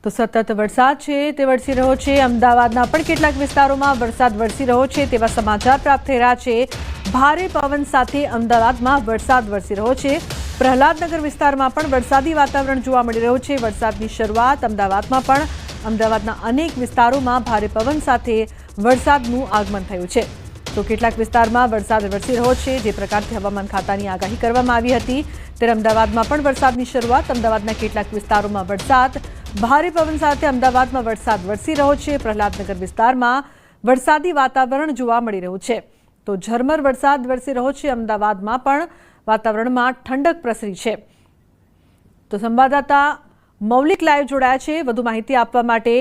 તો સતત વરસાદ છે તે વરસી રહ્યો છે। અમદાવાદના પણ કેટલાક વિસ્તારોમાં વરસાદ વરસી રહ્યો છે તેવા સમાચાર પ્રાપ્ત થઈ રહ્યા છે। ભારે પવન સાથે અમદાવાદમાં વરસાદ વરસી રહ્યો છે। પ્રહલાદનગર વિસ્તારમાં પણ વરસાદી વાતાવરણ જોવા મળી રહ્યું છે। વરસાદની શરૂઆત અમદાવાદમાં પણ અમદાવાદના અનેક વિસ્તારોમાં ભારે પવન સાથે વરસાદનું આગમન થયું છે। તો કેટલાક વિસ્તારમાં વરસાદ વરસી રહ્યો છે। જે પ્રકારથી હવામાન ખાતાની આગાહી કરવામાં આવી હતી ત્યારે અમદાવાદમાં પણ વરસાદની શરૂઆત। અમદાવાદના કેટલાક વિસ્તારોમાં વરસાદ, ભારે પવન સાથે અમદાવાદમાં વરસાદ વરસી રહ્યો છે। પ્રહલાદનગર વિસ્તારમાં વરસાદી વાતાવરણ જોવા મળી રહ્યું છે। તો ઝરમર વરસાદ વરસી રહ્યો છે। અમદાવાદમાં પણ વાતાવરણમાં ઠંડક પ્રસરી છે। તો સંવાદદાતા મૌલિક લાઈવ જોડાયા છે વધુ માહિતી આપવા માટે।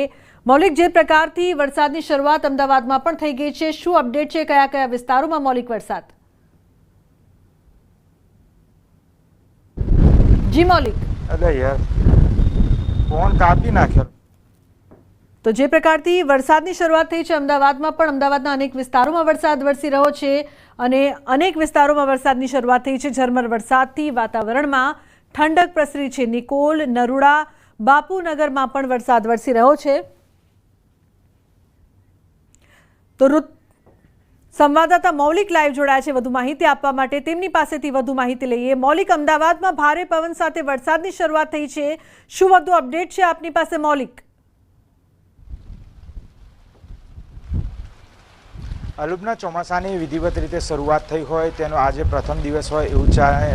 મૌલિક, જે પ્રકારથી વરસાદની શરૂઆત અમદાવાદમાં પણ થઈ ગઈ છે, શું અપડેટ છે? કયા કયા વિસ્તારોમાં મૌલિક વરસાદ? જી મૌલિક। અરે યાર, ફોન કાપી નાખ્યો। તો જે પ્રકારથી વરસાદની શરૂઆત થઈ છે અમદાવાદમાં પણ અમદાવાદના અનેક વિસ્તારોમાં વરસાદ વરસી રહ્યો છે અને અનેક વિસ્તારોમાં વરસાદની શરૂઆત થઈ છે। ઝરમર વરસાદથી વાતાવરણમાં ઠંડક પ્રસરી છે। નિકોલ, નરોડા, બાપુનગરમાં પણ વરસાદ વરસી રહ્યો છે। તો સંવાદદાતા મૌલિક લાઈવ જોડાયા છે વધુ માહિતી આપવા માટે। તેમની પાસેથી વધુ માહિતી લઈએ। મૌલિક, અમદાવાદમાં ભારે પવન સાથે વરસાદની શરૂઆત થઈ છે, શું વધુ અપડેટ છે આપની પાસે મૌલિક? અલુબના ચોમાસાની વિધિવત રીતે શરૂઆત થઈ હોય તેનો આજે પ્રથમ દિવસ હોય એવું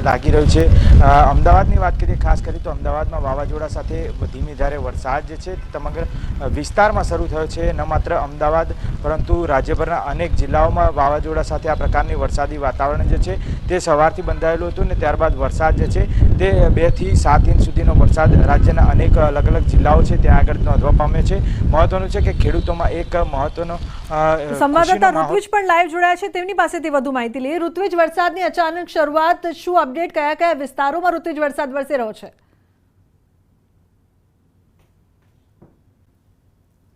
લાગી રહ્યું છે। અમદાવાદની વાત કરીએ, ખાસ કરી તો અમદાવાદમાં વાવાઝોડા સાથે ધીમી ધારે વરસાદ જે છે સમગ્ર વિસ્તારમાં શરૂ થયો છે। ન માત્ર અમદાવાદ પરંતુ રાજ્યભરના અનેક જિલ્લાઓમાં વાવાઝોડા સાથે આ પ્રકારની વરસાદી વાતાવરણ જે છે તે સવારથી બંધાયેલું હતું ને ત્યારબાદ વરસાદ જે છે તે 2 થી 7 ઇંચ સુધીનો વરસાદ રાજ્યના અનેક અલગ અલગ જિલ્લાઓ છે ત્યાં આગળ નોંધવા પામ્યો છે। મહત્વનું છે કે ખેડૂતોમાં એક મહત્વનો સંવાદદાતા ઋત્વિજ પણ લાઈવ જોડાયા છે, તેમની પાસેથી વધુ માહિતી લઈએ। ઋત્વિજ, વરસાદની અચાનક શરૂઆત, શું અપડેટ? કયા કયા વિસ્તારોમાં ઋત્વિજ વરસાદ વરસી રહ્યો છે?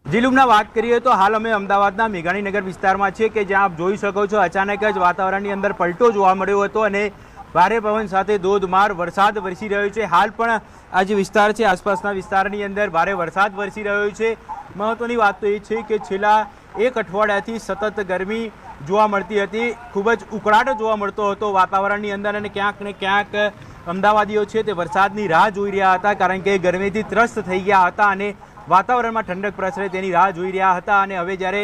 જીલુમના વાત કરીએ તો હાલ અમે અમદાવાદના મેઘાણીનગર વિસ્તારમાં છે કે જ્યાં આપ જોઈ શકો છો અચાનક જ વાતાવરણની અંદર પલટો જોવા મળ્યો હતો અને ભારે પવન સાથે ધોધમાર વરસાદ વરસી રહ્યો છે। હાલ પણ આ જે વિસ્તાર છે આસપાસના વિસ્તારની અંદર ભારે વરસાદ વરસી રહ્યો છે। મહત્વની વાત તો એ છે કે છેલ્લા 1 અઠવાડિયાથી સતત ગરમી જોવા મળતી હતી, ખૂબ જ ઉકળાટ જોવા મળતો હતો વાતાવરણની અંદર અને ક્યાંક ને ક્યાંક અમદાવાદીઓ છે તે વરસાદની રાહ જોઈ રહ્યા હતા કારણ કે ગરમીથી ત્રસ્ત થઈ ગયા હતા અને વાતાવરણમાં ઠંડક પ્રસરે તેની રાહ જોઈ રહ્યા હતા। અને હવે જ્યારે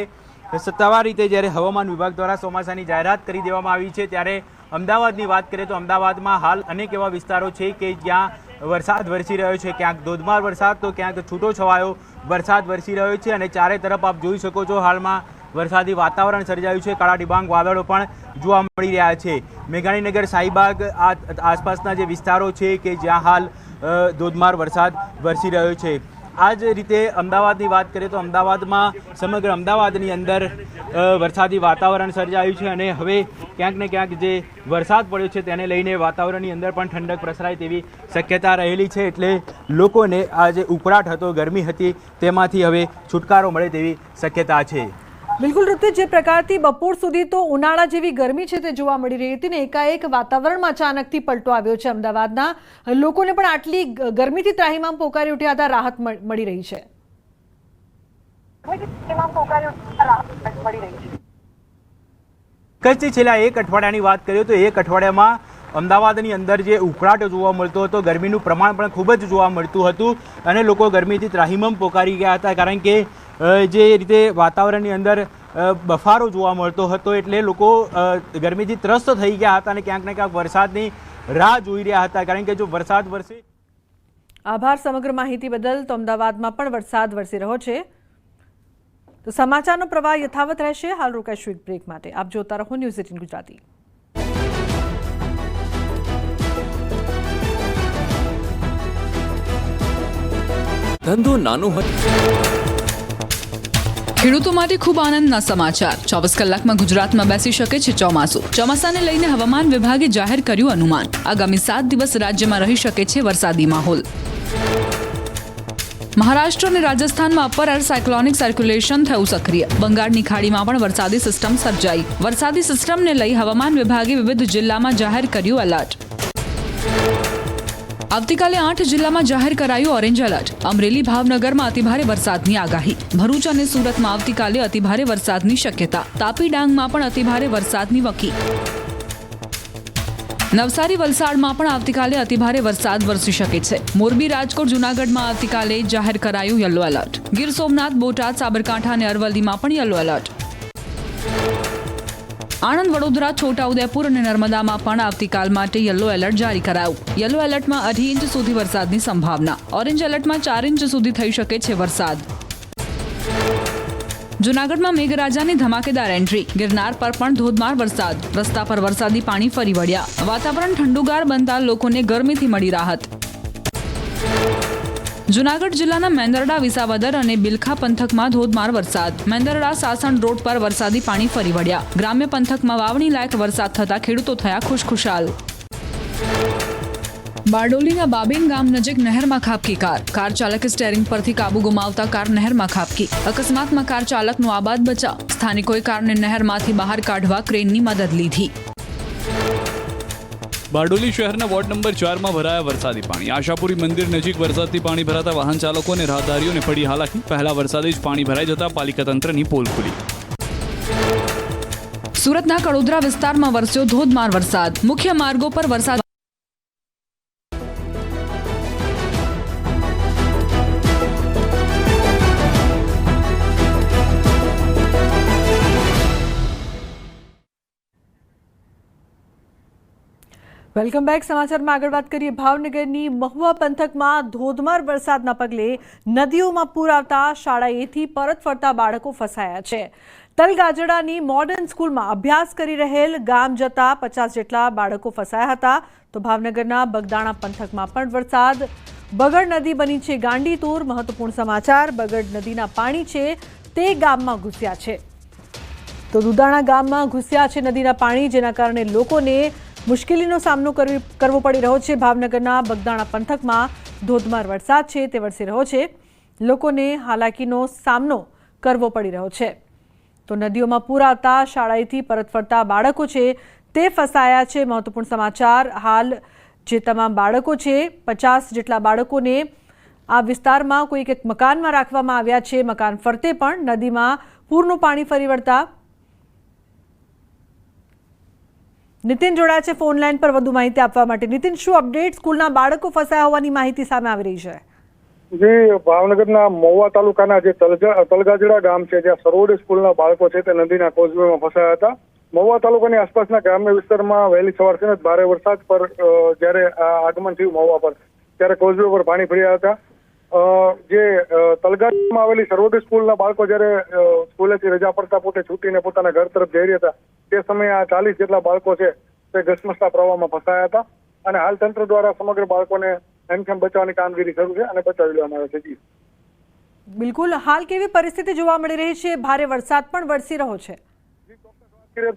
સત્તાવાર રીતે જ્યારે હવામાન વિભાગ દ્વારા ચોમાસાની જાહેરાત કરી દેવામાં આવી છે ત્યારે અમદાવાદની વાત કરીએ તો અમદાવાદમાં હાલ અનેક એવા વિસ્તારો છે કે જ્યાં વરસાદ વરસી રહ્યો છે, ક્યાંક ધોધમાર વરસાદ તો ક્યાંક છૂટો છવાયો વરસાદ વરસી રહ્યો છે અને ચારે તરફ આપ જોઈ શકો છો હાલમાં વરસાદી વાતાવરણ સર્જાયું છે। કાળા ડિબાંગ વાદળો પણ જોવા મળી રહ્યા છે। મેઘાણીનગર, શાહીબાગ આસપાસના જે વિસ્તારો છે કે જ્યાં હાલ ધોધમાર વરસાદ વરસી રહ્યો છે। આ જ રીતે અમદાવાદની વાત કરીએ તો અમદાવાદમાં સમગ્ર અમદાવાદની અંદર વરસાદી વાતાવરણ સર્જાયું છે અને હવે ક્યાંક ને ક્યાંક જે વરસાદ પડ્યો છે તેને લઈને વાતાવરણની અંદર પણ ઠંડક પ્રસરાય તેવી શક્યતા રહેલી છે। એટલે લોકોને આ જે ઉકળાટ હતો, ગરમી હતી તેમાંથી હવે છુટકારો મળે તેવી શક્યતા છે। બિલકુલ ઋત્વિજ, જે પ્રકારથી બપોર સુધી તો ઉનાળા જેવી ગરમી છે તે જોવા મળી રહી હતી ને એકાએક વાતાવરણમાં અચાનકથી પલટો આવ્યો છે। અમદાવાદના લોકોને પણ આટલી ગરમીથી ત્રાહિમામ પોકારી ઉઠ્યા હતા, રાહત મળી રહી છે। કચ્છથી છેલ્લા 1 અઠવાડિયાની વાત કરીએ તો 1 અઠવાડિયામાં અમદાવાદની અંદર જે ઉકળાટ જોવા મળતો હતો, ગરમીનું પ્રમાણ પણ ખૂબ જ જોવા મળતું હતું અને લોકો ગરમીથી ત્રાહિમામ પોકારી ગયા હતા કારણ કે જે રીતે વાતાવરણની અંદર બફારો જોવા મળતો હતો એટલે લોકો ગરમીથી ત્રસ્ત થઈ ગયા હતા અને ક્યાંક ને ક્યાંક વરસાદની રાહ જોઈ રહ્યા હતા કારણ કે જો વરસાદ વરસે। આભાર સમગ્ર માહિતી બદલ। તો અમદાવાદમાં પણ વરસાદ વરસી રહ્યો છે। તો સમાચારનો પ્રવાહ યથાવત રહેશે। હાલ રોકાઈશું એક બ્રેક માટે। આપ જોતા રહો ન્યૂઝ 18 ગુજરાતી। ધંધો નાનો હતો, ખેડૂતો માટે ખૂબ આનંદના સમાચાર। 24 કલાકમાં ગુજરાતમાં બેસી શકે છે ચોમાસું। ચોમાસાને લઈને હવામાન વિભાગે જાહેર કર્યું અનુમાન। આગામી 7 દિવસ રાજ્યમાં રહી શકે છે વરસાદી માહોલ। મહારાષ્ટ્ર અને રાજસ્થાનમાં અપર એર સાયક્લોનિક સર્ક્યુલેશન થયું સક્રિય। બંગાળની ખાડીમાં પણ વરસાદી સિસ્ટમ સર્જાઈ। વરસાદી સિસ્ટમને લઈ હવામાન વિભાગે વિવિધ જિલ્લામાં જાહેર કર્યું એલર્ટ। આવતીકાલે 8 જિલ્લામાં જાહેર કરાયું ઓરેન્જ એલર્ટ. અમરેલી, ભાવનગરમાં અતિભારે વરસાદની આગાહી. ભરૂચ અને સુરતમાં આવતીકાલે અતિભારે વરસાદની શક્યતા. તાપી, ડાંગમાં પણ અતિભારે વરસાદની વકી. નવસારી, વલસાડમાં પણ આવતીકાલે અતિભારે વરસાદ વરસી શકે છે. મોરબી, રાજકોટ, જૂનાગઢમાં આવતીકાલે જાહેર કરાયું યલો એલર્ટ. ગીર સોમનાથ, બોટાદ, સાબરકાંઠા અને અરવલ્લીમાં પણ યલો એલર્ટ. આણંદ, વડોદરા, છોટાઉદેપુર અને નર્મદામાં પણ આવતીકાલ માટે યલો એલર્ટ જારી કરાયું. યલો એલર્ટમાં 2.5 ઇંચ સુધી વરસાદની સંભાવના. ઓરેન્જ એલર્ટમાં 4 ઇંચ સુધી થઈ શકે છે વરસાદ. જૂનાગઢમાં મેઘરાજાની ધમાકેદાર એન્ટ્રી. ગિરનાર પર પણ ધોધમાર વરસાદ. રસ્તા પર વરસાદી પાણી ફરી વળ્યા. વાતાવરણ ઠંડુગાર બનતા લોકોને ગરમીથી મળી રાહત. જૂનાગઢ જિલ્લાના મેંદરડા, વિસાવદર અને બિલખા પંથકમાં ધોધમાર વરસાદ. મેંદરડા સાસણ રોડ પર વરસાદી પાણી ફરી વળ્યા. ગ્રામ્ય પંથકમાં વાવણી લાયક વરસાદ થતા ખેડૂતો થયા ખુશખુશાલ. બારડોલીના બાબેન ગામ નજીક નહેરમાં ખાબકી કાર. કાર ચાલકે સ્ટેરિંગ પરથી કાબુ ગુમાવતા કાર નહેરમાં ખાબકી. અકસ્માતમાં કાર ચાલકનો આબાદ બચાવ. સ્થાનિકોએ કારને નહેરમાંથી બહાર કાઢવા ક્રેનની મદદ લીધી. બારડોલી શહેરના વોર્ડ નંબર 4 માં ભરાયા વરસાદી પાણી. આશાપુરી મંદિર નજીક વરસાદથી પાણી ભરાતા વાહન ચાલકો અને રાહદારીઓને પડી હાલાકી. પહેલા વરસાદે જ પાણી ભરાઈ જતા પાલિકા તંત્રની પોલ ખુલી. સુરતના કડોદરા વિસ્તારમાં વરસ્યો ધોધમાર વરસાદ. મુખ્ય માર્ગો પર વરસાદ. Welcome back. સમાચારમાં આગળ વાત કરીએ. ભાવનગરની મહુવા પંથકમાં ધોધમાર વરસાદના પગલે નદીઓમાં પૂર આવતા શાળાએથી પરત ફરતા બાળકો ફસાયા છે. તલગાજડાની મોડર્ન સ્કૂલમાં અભ્યાસ કરી રહેલ ગામ જતા 50 જેટલા બાળકો ફસાયા હતા. તો ભાવનગરના બગદાણા પંથકમાં પણ વરસાદ. બગડ નદી બની છે ગાંડીતુર. મહત્વપૂર્ણ સમાચાર. બગડ નદીના પાણી છે તે ગામમાં ઘૂસ્યા છે. તો દુદાણા ગામમાં ઘૂસ્યા છે નદીના પાણી, જેના કારણે લોકોને મુશ્કેલીનો સામનો કરવો પડી રહ્યો છે. ભાવનગરના બગદાણા પંથકમાં ધોધમાર વરસાદ છે તે વરસી રહ્યો છે. લોકોને હાલાકીનો સામનો કરવો પડી રહ્યો છે. તો નદીઓમાં પૂર આવતા શાળાએથી પરત ફરતા બાળકો છે તે ફસાયા છે. મહત્વપૂર્ણ સમાચાર. હાલ જે તમામ બાળકો છે 50 જેટલા બાળકોને આ વિસ્તારમાં કોઈક એક મકાનમાં રાખવામાં આવ્યા છે. મકાન ફરતે પણ નદીમાં પૂરનું પાણી ફરી વળતા નિતિન જોડાયા છે ફોન લાઈન પર વધુ માહિતી આપવા માટે. નિતિન, શું અપડેટ? સ્કૂલના બાળકો ફસાયા હોવાની માહિતી સામે આવી રહી છે. જે ભાવનગરના મહુવા તાલુકાના જે તલગાજડા ગામ છે, જ્યાં સરોવર સ્કૂલના બાળકો છે તે નદીના કોઝવેમાં ફસાયા હતા. મહુવા તાલુકાની આસપાસના ગ્રામ્ય વિસ્તારમાં વહેલી સવારથી જ ભારે વરસાદ પર જ્યારે આગમન થયું મહુવા પર, ત્યારે કોઝવે પર પાણી ભર્યા હતા. જે તલગાજડામાં આવેલી સરોવર સ્કૂલના બાળકો જ્યારે સ્કૂલેથી રજા પડતા પોતે છૂટીને પોતાના ઘર તરફ જઈ રહ્યા હતા, તે સમયે આ 40 જેટલા બાળકો છે તે ઘસમસતા પ્રવાહમાં ફસાયા હતા. અને હાલ તંત્ર દ્વારા સમગ્ર બાળકોને હેમખેમ બચાવવાની કામગીરી શરૂ છે અને બચાવી લેવામાં આવે છે. બિલકુલ. હાલ કેવી પરિસ્થિતિ જોવા મળી રહી છે? ભારે વરસાદ પણ વરસી રહ્યો છે.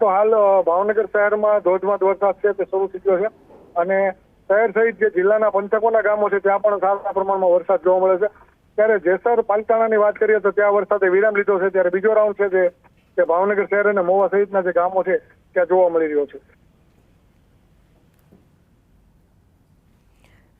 તો હાલ ભાવનગર શહેરમાં ધોધમાર વરસાદ છે તે શરૂ થઈ ગયો છે અને શહેર સહિત જે જિલ્લાના પંથકોના ગામો છે ત્યાં પણ સારા પ્રમાણમાં વરસાદ જોવા મળે છે. ત્યારે જેસર, પાલિતાણાની વાત કરીએ તો ત્યાં વરસાદે વિરામ લીધો છે. ત્યારે બીજો રાઉન્ડ છે તે ભાવનગર શહેર અને મહુવા સહિતના જે ગામો છે ત્યાં જોવા મળી રહ્યો છે.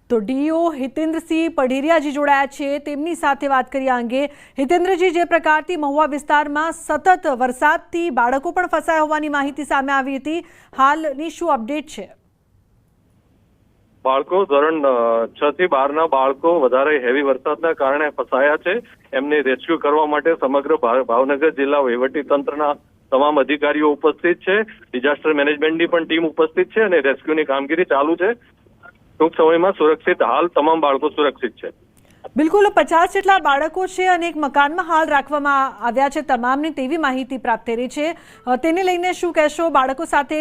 તો ડીઓ હિતેન્દ્રસિંહ પઢેરિયાજી જોડાયા છે, તેમની સાથે વાત કરી આ અંગે. હિતેન્દ્રજી, જે પ્રકારથી મહુવા વિસ્તારમાં સતત વરસાદથી બાળકો પણ ફસાયા હોવાની માહિતી સામે આવી હતી, હાલની શું અપડેટ છે? બાળકો ધોરણ 6 થી 12 બાળકો વધારે હેવી વરસાદના કારણે ફસાયા છે. એમને રેસ્ક્યુ કરવા માટે સમગ્ર ભાવનગર જિલ્લા વહીવટી તંત્રના તમામ અધિકારીઓ ઉપસ્થિત છે. ડિઝાસ્ટર મેનેજમેન્ટની પણ ટીમ ઉપસ્થિત છે અને રેસ્ક્યુની કામગીરી ચાલુ છે. ટૂંક સમયમાં સુરક્ષિત, હાલ તમામ બાળકો સુરક્ષિત છે. બિલકુલ. 50 જેટલા બાળકો છે અને એક મકાનમાં હાલ રાખવામાં આવ્યા છે તમામને, તેવી માહિતી પ્રાપ્ત થઈ રહી છે. તેને લઈને શું કહેશો? બાળકો સાથે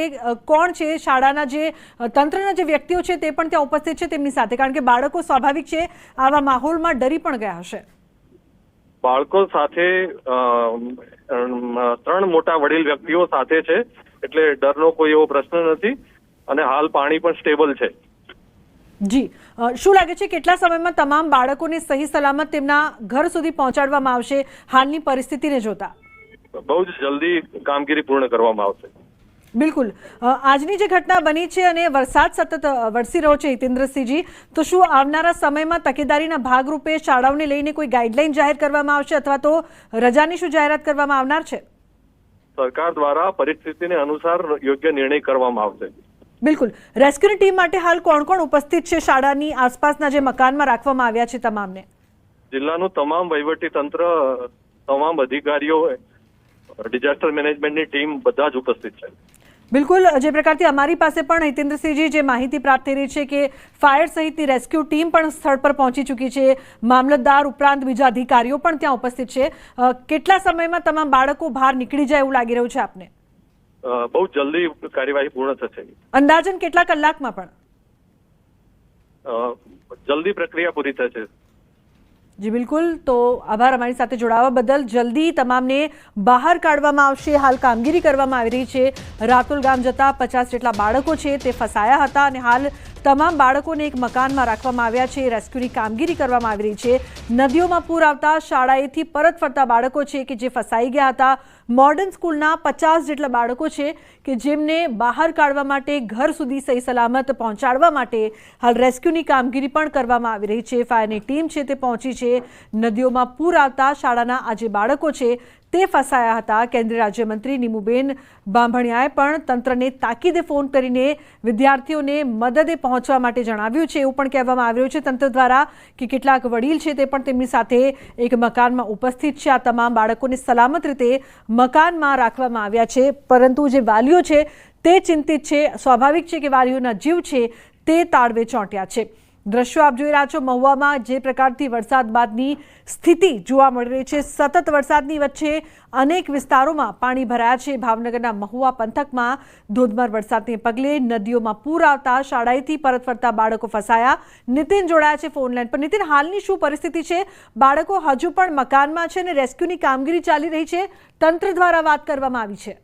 કોણ છે? શાળાના જે તંત્રના જે વ્યક્તિઓ છે તે પણ ત્યાં ઉપસ્થિત છે તેમની સાથે, કારણ કે બાળકો સ્વાભાવિક છે આવા માહોલમાં ડરી પણ ગયા હશે. બાળકો સાથે 3 મોટા વડીલ વ્યક્તિઓ સાથે છે, એટલે ડરનો કોઈ એવો પ્રશ્ન નથી અને હાલ પાણી પણ સ્ટેબલ છે. જી, શું લાગે છે કેટલા સમયમાં તમામ બાળકોને સહી સલામત તેમના ઘર સુધી પહોંચાડવામાં આવશે હાલની પરિસ્થિતિને જોતા? બહુ જ જલ્દી કામગીરી પૂર્ણ કરવામાં આવશે. બિલકુલ આજની જે ઘટના બની છે અને વરસાદ સતત વરસી રહ્યો છે હિતેન્દ્રસિંહજી, તો શું આવનારા સમયમાં તકેદારીના ભાગરૂપે શાળાઓને લઈને કોઈ ગાઈડલાઈન જાહેર કરવામાં આવશે અથવા તો રજાની શું જાહેરાત કરવામાં આવનાર છે? સરકાર દ્વારા પરિસ્થિતિને અનુસાર યોગ્ય નિર્ણય કરવામાં આવશે. બિલકુલ. રેસ્ક્યુની ટીમ માટે હાલ કોણ કોણ ઉપસ્થિત છે શાળાની આસપાસના જે મકાનમાં રાખવામાં આવ્યા છે તમામને? જિલ્લાનું તમામ વહીવટી તંત્ર, તમામ અધિકારીઓ, ડિઝાસ્ટર મેનેજમેન્ટની ટીમ બધા જ ઉપસ્થિત છે. બિલકુલ. જે પ્રકારથી અમારી પાસે પણ હિતેન્દ્રસિંહજી જે માહિતી પ્રાપ્ત થઈ રહી છે કે ફાયર સહિતની રેસ્ક્યુ ટીમ પણ સ્થળ પર પહોંચી ચૂકી છે, મામલતદાર ઉપરાંત બીજા અધિકારીઓ પણ ત્યાં ઉપસ્થિત છે. કેટલા સમયમાં તમામ બાળકો બહાર નીકળી જાય એવું લાગી રહ્યું છે આપને? બહુ જલ્દી કાર્યવાહી પૂર્ણ થશે. અંદાજન કેટલા કલાકમાં પણ? જલ્દી પ્રક્રિયા પૂરી થશે. જી બિલકુલ. તો આભાર અમારી સાથે જોડાવા બદલ. જલ્દી તમામને બહાર કાઢવામાં આવશે. હાલ કામગીરી કરવામાં આવી રહી છે. રાતુલ ગામ જતા 50 જેટલા બાળકો છે તે ફસાયા હતા અને હાલ તમામ બાળકોને એક મકાનમાં રાખવામાં આવ્યા છે. રેસ્ક્યુની કામગીરી કરવામાં આવી રહી છે. નદીઓમાં પૂર આવતા શાળાએથી પરત ફરતા બાળકો છે કે જે ફસાઈ ગયા હતા. મોડર્ન સ્કૂલના 50 જેટલા બાળકો છે કે જેમને બહાર કાઢવા માટે, ઘર સુધી સહી સલામત પહોંચાડવા માટે હાલ રેસ્ક્યુની કામગીરી પણ કરવામાં આવી રહી છે. ફાયરની ટીમ છે તે પહોંચી છે. નદીઓમાં પૂર આવતા શાળાના આ જે બાળકો છે તે ફસાયા હતા. કેન્દ્રીય રાજ્યમંત્રી નીમુબેન બાંભણિયાએ પણ તંત્રને તાકીદે ફોન કરીને વિદ્યાર્થીઓને મદદે પહોંચવા માટે જણાવ્યું છે. એવું પણ કહેવામાં આવી રહ્યું છે તંત્ર દ્વારા કે કેટલાક વડીલ છે તે પણ તેમની સાથે એક મકાનમાં ઉપસ્થિત છે. આ તમામ બાળકોને સલામત રીતે મકાનમાં રાખવામાં આવ્યા છે, પરંતુ જે વાલીઓ છે તે ચિંતિત છે. સ્વાભાવિક છે કે વાલીઓના જીવ છે તે તાળવે ચોંટ્યા છે. દ્રશ્યો આપ જોઈ રહ્યા છો. મહુવામાં જે પ્રકારથી વરસાદ બાદની સ્થિતિ જોવા મળી રહી છે. સતત વરસાદની વચ્ચે અનેક વિસ્તારોમાં પાણી ભરાયા છે. ભાવનગરના મહુવા પંથકમાં ધોધમાર વરસાદને પગલે નદીઓમાં પૂર આવતા શાળાએથી પરત ફરતા બાળકો ફસાયા. નીતિન જોડાયા છે ફોન લાઈન પર. નીતિન, હાલની શું પરિસ્થિતિ છે? બાળકો હજુ પણ મકાનમાં છે અને રેસ્ક્યુની કામગીરી ચાલી રહી છે. તંત્ર દ્વારા વાત કરવામાં આવી છે.